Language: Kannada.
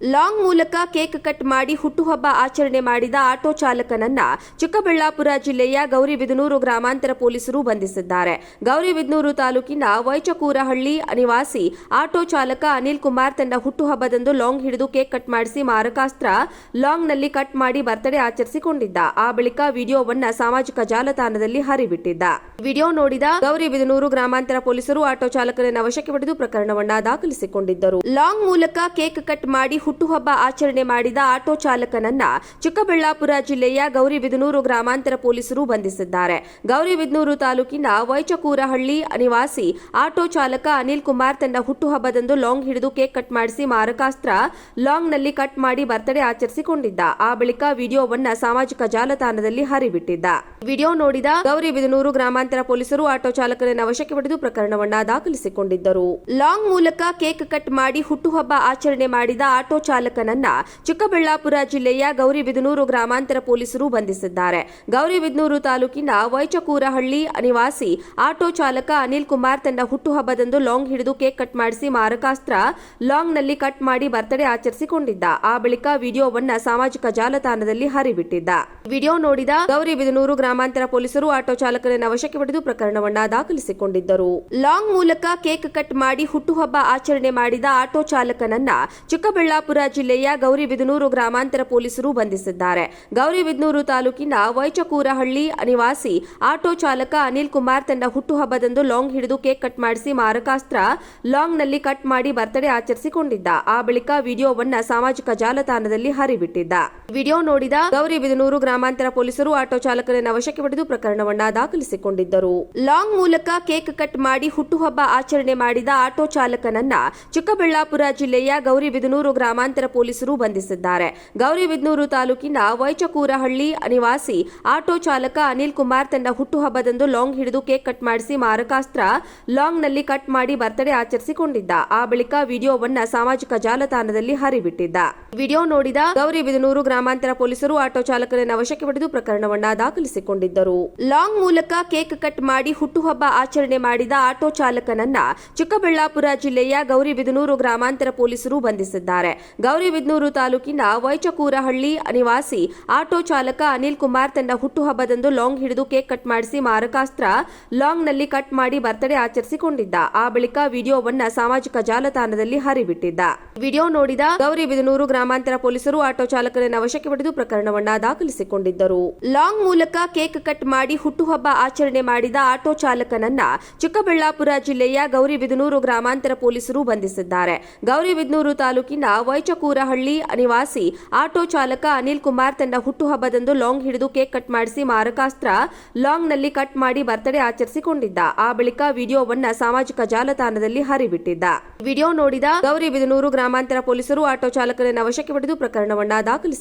ಲಾಂಗ್ ಮೂಲಕ ಕೇಕ್ ಕಟ್ ಮಾಡಿ ಹುಟ್ಟುಹಬ್ಬ ಆಚರಣೆ ಮಾಡಿದ ಆಟೋ ಚಾಲಕನನ್ನ ಚಿಕ್ಕಬಳ್ಳಾಪುರ ಜಿಲ್ಲೆಯ ಗೌರಿಬಿದನೂರು ಗ್ರಾಮಾಂತರ ಪೊಲೀಸರು ಬಂಧಿಸಿದ್ದಾರೆ. ಗೌರಿಬಿದನೂರು ತಾಲೂಕಿನ ವೈಚಕೂರಹಳ್ಳಿ ನಿವಾಸಿ ಆಟೋ ಚಾಲಕ ಅನಿಲ್ ಕುಮಾರ್ ತನ್ನ ಹುಟ್ಟುಹಬ್ಬದಂದು ಲಾಂಗ್ ಹಿಡಿದು ಕೇಕ್ ಕಟ್ ಮಾಡಿಸಿ ಮಾರಕಾಸ್ತ್ರ ಲಾಂಗ್ನಲ್ಲಿ ಕಟ್ ಮಾಡಿ ಬರ್ತ್ಡೇ ಆಚರಿಸಿಕೊಂಡಿದ್ದ. ಆ ಬಳಿಕ ವಿಡಿಯೋವನ್ನ ಸಾಮಾಜಿಕ ಜಾಲತಾಣದಲ್ಲಿ ಹರಿಬಿಟ್ಟಿದ್ದ. ವಿಡಿಯೋ ನೋಡಿದ ಗೌರಿಬಿದನೂರು ಗ್ರಾಮಾಂತರ ಪೊಲೀಸರು ಆಟೋ ಚಾಲಕನನ್ನ ವಶಕ್ಕೆ ಪಡೆದು ಪ್ರಕರಣವನ್ನ ದಾಖಲಿಸಿಕೊಂಡಿದ್ದರು. ಲಾಂಗ್ ಮೂಲಕ ಕೇಕ್ ಕಟ್ ಮಾಡಿ ಹುಟ್ಟುಹಬ್ಬ ಆಚರಣೆ ಮಾಡಿದ ಆಟೋ ಚಾಲಕನನ್ನ ಚಿಕ್ಕಬಳ್ಳಾಪುರ ಜಿಲ್ಲೆಯ ಗೌರಿಬಿದನೂರು ಗ್ರಾಮಾಂತರ ಪೊಲೀಸರು ಬಂಧಿಸಿದ್ದಾರೆ. ಗೌರಿಬಿದನೂರು ತಾಲೂಕಿನ ವೈಚಕೂರಹಳ್ಳಿ ನಿವಾಸಿ ಆಟೋ ಚಾಲಕ ಅನಿಲ್ ಕುಮಾರ್ ತನ್ನ ಹುಟ್ಟುಹಬ್ಬದಂದು ಲಾಂಗ್ ಹಿಡಿದು ಕೇಕ್ ಕಟ್ ಮಾಡಿಸಿ ಮಾರಕಾಸ್ತ್ರ ಲಾಂಗ್ನಲ್ಲಿ ಕಟ್ ಮಾಡಿ ಬರ್ತ್ಡೇ ಆಚರಿಸಿಕೊಂಡಿದ್ದ. ಆ ಬಳಿಕ ವಿಡಿಯೋವನ್ನ ಸಾಮಾಜಿಕ ಜಾಲತಾಣದಲ್ಲಿ ಹರಿಬಿಟ್ಟಿದ್ದ. ವಿಡಿಯೋ ನೋಡಿದ ಗೌರಿಬಿದನೂರು ಗ್ರಾಮಾಂತರ ಪೊಲೀಸರು ಆಟೋ ಚಾಲಕನನ್ನ ವಶಕ್ಕೆ ಪಡೆದು ಪ್ರಕರಣವನ್ನ ದಾಖಲಿಸಿಕೊಂಡಿದ್ದರು. ಲಾಂಗ್ ಮೂಲಕ ಕೇಕ್ ಕಟ್ ಮಾಡಿ ಹುಟ್ಟುಹಬ್ಬ ಆಚರಣೆ ಮಾಡಿದ ಆಟೋ ಚಾಲಕನನ್ನ ಚಿಕ್ಕಬಳ್ಳಾಪುರ ಜಿಲ್ಲೆಯ ಗೌರಿಬಿದನೂರು ಗ್ರಾಮಾಂತರ ಪೊಲೀಸರು ಬಂಧಿಸಿದ್ದಾರೆ. ಗೌರಿಬಿದನೂರು ತಾಲೂಕಿನ ವೈಚಕೂರಹಳ್ಳಿ ನಿವಾಸಿ ಆಟೋ ಚಾಲಕ ಅನಿಲ್ ಕುಮಾರ್ ತನ್ನ ಹುಟ್ಟುಹಬ್ಬದಂದು ಲಾಂಗ್ ಹಿಡಿದು ಕೇಕ್ ಕಟ್ ಮಾಡಿಸಿ ಮಾರಕಾಸ್ತ್ರ ಲಾಂಗ್ನಲ್ಲಿ ಕಟ್ ಮಾಡಿ ಬರ್ತ್ಡೇ ಆಚರಿಸಿಕೊಂಡಿದ್ದ. ಆ ಬಳಿಕ ವಿಡಿಯೋವನ್ನ ಸಾಮಾಜಿಕ ಜಾಲತಾಣದಲ್ಲಿ ಹರಿಬಿಟ್ಟಿದ್ದ. ವಿಡಿಯೋ ನೋಡಿದ ಗೌರಿಬಿದನೂರು ಗ್ರಾಮಾಂತರ ಪೊಲೀಸರು ಆಟೋ ಚಾಲಕನನ್ನ ವಶಕ್ಕೆ ಪಡೆದು ಪ್ರಕರಣವನ್ನ ದಾಖಲಿಸಿಕೊಂಡಿದ್ದರು. ಲಾಂಗ್ ಮೂಲಕ ಕೇಕ್ ಕಟ್ ಮಾಡಿ ಹುಟ್ಟುಹಬ್ಬ ಆಚರಣೆ ಮಾಡಿದ ಆಟೋ ಚಾಲಕನನ್ನ ಚಿಕ್ಕಬಳ್ಳಾಪುರ ಜಿಲ್ಲೆಯ ಗೌರಿಬಿದನೂರು ಗ್ರಾಮಾಂತರ ಪೊಲೀಸರು ಬಂಧಿಸಿದ್ದಾರೆ. ಗೌರಿಬಿದನೂರು ತಾಲೂಕಿನ ವೈಚಕೂರಹಳ್ಳಿ ನಿವಾಸಿ ಆಟೋ ಚಾಲಕ ಅನಿಲ್ ಕುಮಾರ್ ತನ್ನ ಹುಟ್ಟುಹಬ್ಬದಂದು ಲಾಂಗ್ ಹಿಡಿದು ಕೇಕ್ ಕಟ್ ಮಾಡಿಸಿ ಮಾರಕಾಸ್ತ್ರ ಲಾಂಗ್ನಲ್ಲಿ ಕಟ್ ಮಾಡಿ ಬರ್ತ್ಡೇ ಆಚರಿಸಿಕೊಂಡಿದ್ದ. ಆ ಬಳಿಕ ವಿಡಿಯೋವನ್ನ ಸಾಮಾಜಿಕ ಜಾಲತಾಣದಲ್ಲಿ ಹರಿಬಿಟ್ಟಿದ್ದ. ವಿಡಿಯೋ ನೋಡಿದ ಗೌರಿಬಿದನೂರು ಗ್ರಾಮಾಂತರ ಪೊಲೀಸರು ಆಟೋ ಚಾಲಕನನ್ನ ವಶಕ್ಕೆ ಪಡೆದು ಪ್ರಕರಣವನ್ನ ದಾಖಲಿಸಿಕೊಂಡಿದ್ದರು. ಲಾಂಗ್ ಮೂಲಕ ಕೇಕ್ ಕಟ್ ಮಾಡಿ ಹುಟ್ಟುಹಬ್ಬ ಆಚರಣೆ ಮಾಡಿದ ಆಟೋ ಚಾಲಕನನ್ನ ಚಿಕ್ಕಬಳ್ಳಾಪುರ ಜಿಲ್ಲೆಯ ಗೌರಿಬಿದನೂರು ಗ್ರಾಮಾಂತರ ಪೊಲೀಸರು ಬಂಧಿಸಿದ್ದಾರೆ. ಗೌರಿಬಿದನೂರು ತಾಲೂಕಿನ ವೈಚಕೂರಹಳ್ಳಿ ನಿವಾಸಿ ಆಟೋ ಚಾಲಕ ಅನಿಲ್ ಕುಮಾರ್ ತನ್ನ ಹುಟ್ಟುಹಬ್ಬದಂದು ಲಾಂಗ್ ಹಿಡಿದು ಕೇಕ್ ಕಟ್ ಮಾಡಿಸಿ ಮಾರಕಾಸ್ತ್ರ ಲಾಂಗ್ನಲ್ಲಿ ಕಟ್ ಮಾಡಿ ಬರ್ತ್ಡೇ ಆಚರಿಸಿಕೊಂಡಿದ್ದ. ಆ ಬಳಿಕ ವಿಡಿಯೋವನ್ನ ಸಾಮಾಜಿಕ ಜಾಲತಾಣದಲ್ಲಿ ಹರಿಬಿಟ್ಟಿದ್ದ. ವಿಡಿಯೋ ನೋಡಿದ ಗೌರಿಬಿದನೂರು ಗ್ರಾಮಾಂತರ ಪೊಲೀಸರು ಆಟೋ ಚಾಲಕನನ್ನ ವಶಕ್ಕೆ ಪಡೆದು ಪ್ರಕರಣವನ್ನ ದಾಖಲಿಸಿಕೊಂಡಿದ್ದರು. ಲಾಂಗ್ ಮೂಲಕ ಕೇಕ್ ಕಟ್ ಮಾಡಿ ಹುಟ್ಟುಹಬ್ಬ ಆಚರಣೆ ಮಾಡಿದ ಆಟೋ ಚಾಲಕನನ್ನ ಚಿಕ್ಕಬಳ್ಳಾಪುರ ಜಿಲ್ಲೆಯ ಗೌರಿಬಿದನೂರು ಗ್ರಾಮಾಂತರ ಪೊಲೀಸರು ಬಂಧಿಸಿದ್ದಾರೆ. ಗೌರಿಬಿದನೂರು ತಾಲೂಕಿನ ವೈಚಕೂರಹಳ್ಳಿ ನಿವಾಸಿ ಆಟೋ ಚಾಲಕ ಅನಿಲ್ ಕುಮಾರ್ ತನ್ನ ಹುಟ್ಟುಹಬ್ಬದಂದು ಲಾಂಗ್ ಹಿಡಿದು ಕೇಕ್ ಕಟ್ ಮಾಡಿಸಿ ಮಾರಕಾಸ್ತ್ರ ಲಾಂಗ್ನಲ್ಲಿ ಕಟ್ ಮಾಡಿ ಬರ್ತ್ಡೇ ಆಚರಿಸಿಕೊಂಡಿದ್ದ. ಆ ಬಳಿಕ ವಿಡಿಯೋವನ್ನ ಸಾಮಾಜಿಕ ಜಾಲತಾಣದಲ್ಲಿ ಹರಿಬಿಟ್ಟಿದ್ದ. ವಿಡಿಯೋ ನೋಡಿದ ಗೌರಿಬಿದನೂರು ಗ್ರಾಮಾಂತರ ಪೊಲೀಸರು ಆಟೋ ಚಾಲಕನನ್ನ ವಶಕ್ಕೆ ಪಡೆದು ಪ್ರಕರಣವನ್ನ ದಾಖಲಿಸಿಕೊಂಡಿದ್ದರು. ಲಾಂಗ್ ಮೂಲಕ ಕೇಕ್ ಕಟ್ ಮಾಡಿ ಹುಟ್ಟುಹಬ್ಬ ಆಚರಣೆ ಮಾಡಿದ ಆಟೋ ಚಾಲಕನನ್ನ ಚಿಕ್ಕಬಳ್ಳಾಪುರ ಜಿಲ್ಲೆಯ ಗೌರಿಬಿದನೂರು ಗ್ರಾಮಾಂತರ ಪೊಲೀಸರು ಬಂಧಿಸಿದ್ದಾರೆ. ಗೌರಿಬಿದನೂರು ತಾಲೂಕಿನ ವೈಚಕೂರಹಳ್ಳಿ ನಿವಾಸಿ ಆಟೋ ಚಾಲಕ ಅನಿಲ್ ಕುಮಾರ್ ತನ್ನ ಹುಟ್ಟುಹಬ್ಬದಂದು ಲಾಂಗ್ ಹಿಡಿದು ಕೇಕ್ ಕಟ್ ಮಾಡಿಸಿ ಮಾರಕಾಸ್ತ್ರ ಲಾಂಗ್ನಲ್ಲಿ ಕಟ್ ಮಾಡಿ ಬರ್ತ್ಡೇ ಆಚರಿಸಿಕೊಂಡಿದ್ದ. ಆ ಬಳಿಕ ವಿಡಿಯೋವನ್ನ ಸಾಮಾಜಿಕ ಜಾಲತಾಣದಲ್ಲಿ ಹರಿಬಿಟ್ಟಿದ್ದ. ವಿಡಿಯೋ ನೋಡಿದ ಗೌರಿಬಿದನೂರು ಗ್ರಾಮಾಂತರ ಪೊಲೀಸರು ಆಟೋ ಚಾಲಕನನ್ನ ವಶಕ್ಕೆ ಪಡೆದು ಪ್ರಕರಣವನ್ನ ದಾಖಲಿಸಿಕೊಂಡಿದ್ದಾರೆ.